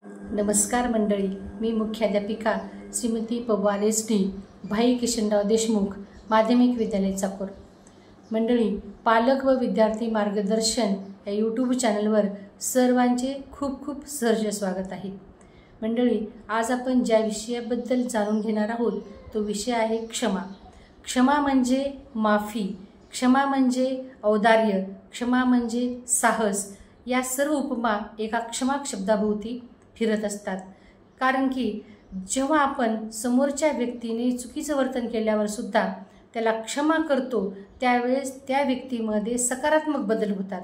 नमस्कार मंडळी, मी मुख्याध्यापिका श्रीमती पवार SD भाई किशनराव देशमुख माध्यमिक विद्यालय चाकूर। मंडळी, पालक व विद्यार्थी मार्गदर्शन या यूट्यूब चॅनलवर सर्वांचे खूप खूप सहर्ष स्वागत आहे। मंडळी, आज आपण ज्या विषयाबद्दल जाणून घेणार आहोत तो विषय आहे क्षमा। क्षमा म्हणजे माफी, क्षमा म्हणजे औदार्य, क्षमा म्हणजे साहस। या सर्व उपमा एका क्षमा शब्दाभोवती फिरत असतात। कारण की जेव्हा आपण समोरच्या व्यक्तीने चुकीचं वर्तन केल्यावर सुद्धा त्याला क्षमा करतो, त्यावेळेस त्या व्यक्तीमध्ये सकारात्मक बदल होतात।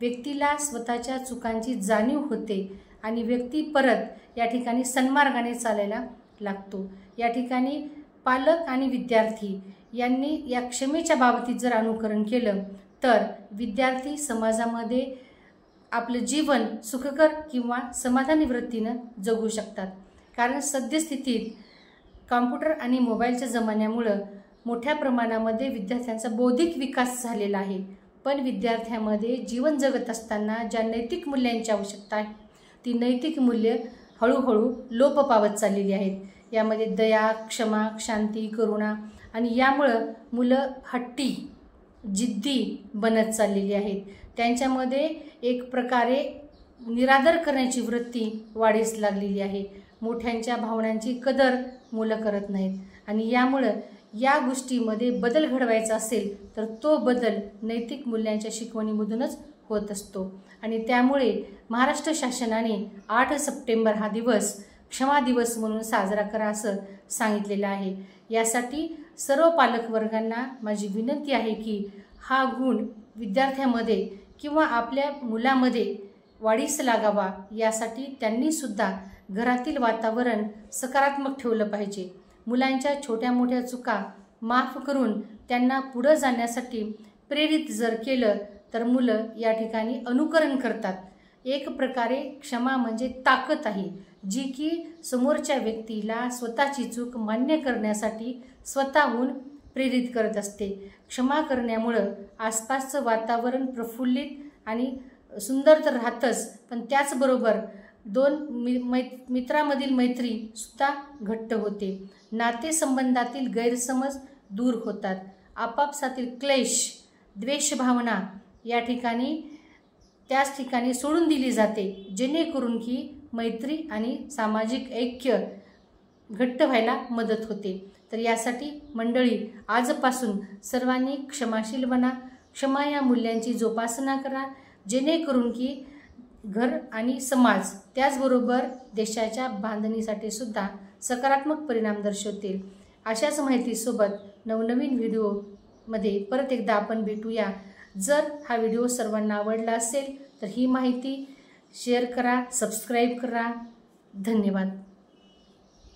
व्यक्तीला स्वतःच्या चुकांची जाणीव होते आणि व्यक्ती परत या ठिकाणी सन्मार्गाने चालायला लागतो। या ठिकाणी पालक आणि विद्यार्थी यांनी या क्षमेच्या बाबतीत जर अनुकरण केलं तर विद्यार्थी समाजामध्ये आपलं जीवन सुखकर किंवा समाधानी वृत्तीने जगू शकतात। कारण सद्यस्थितीत कॉम्प्युटर आणि मोबाईलच्या जमान्यामुळे मोठ्या प्रमाणामध्ये विद्यार्थ्यांचा बौद्धिक विकास झालेला आहे, पण विद्यार्थ्यांमध्ये जीवन जगत असताना ज्या नैतिक मूल्यांची आवश्यकता आहे ती नैतिक मूल्ये हळूहळू लोप पावत चाललेली आहेत। यामध्ये दया, क्षमा, शांती, करुणा आणि यामुळे मुलं हट्टी, जिद्दी बनत चाललेली आहेत। त्यांच्यामध्ये एक प्रकारे निरादर करण्याची वृत्ती वाढीस लागलेली आहे। मोठ्यांच्या भावनांची कदर मुलं करत नाहीत आणि यामुळे या गोष्टीमध्ये बदल घडवायचा असेल तर तो बदल नैतिक मूल्यांच्या शिकवणीमधूनच होत असतो। आणि त्यामुळे महाराष्ट्र शासनाने 8 सप्टेंबर हा दिवस क्षमा दिवस म्हणून साजरा करा असं सांगितलेलं आहे। यासाठी सर्व पालकवर्गांना माझी विनंती आहे की हा गुण विद्यार्थ्यांमध्ये किंवा आपल्या मुलामध्ये वाढीस लागावा, यासाठी त्यांनी सुद्धा घरातील वातावरण सकारात्मक ठेवलं पाहिजे। मुलांच्या छोट्या मोठ्या चुका माफ करून त्यांना पुढे जाण्यासाठी प्रेरित जर केलं तर मुलं या ठिकाणी अनुकरण करतात। एक प्रकारे क्षमा म्हणजे ताकद आहे, जी की समोरच्या व्यक्तीला स्वतःची चूक मान्य करण्यासाठी स्वतःहून प्रेरित करत असते। क्षमा करण्यामुळे आसपासचं वातावरण प्रफुल्लित आणि सुंदर तर राहतच, पण त्याचबरोबर दोन मित्रांमधील मैत्री सुद्धा घट्ट होते। नातेसंबंधातील गैरसमज दूर होतात। आपापसातील क्लेश, द्वेष भावना या ठिकाणी त्याच ठिकाणी सोडून दिली जाते, जेणेकरून की मैत्री आणि सामाजिक ऐक्य घट्ट व्हायला मदत होते। तर यासाठी मंडळी, आजपासून सर्वांनी क्षमाशील बना, क्षमा या मूल्यांची जोपासना करा, जेणेकरून की घर आणि समाज त्याचबरोबर देशाच्या बांधणीसाठी सुद्धा सकारात्मक परिणाम दर्शवतील। अशाच माहितीसोबत नवनवीन व्हिडिओमध्ये परत एकदा आपण भेटूया। जर हा व्हिडिओ सर्वांना आवडला असेल तर ही माहिती शेअर करा, सबस्क्राईब करा। धन्यवाद।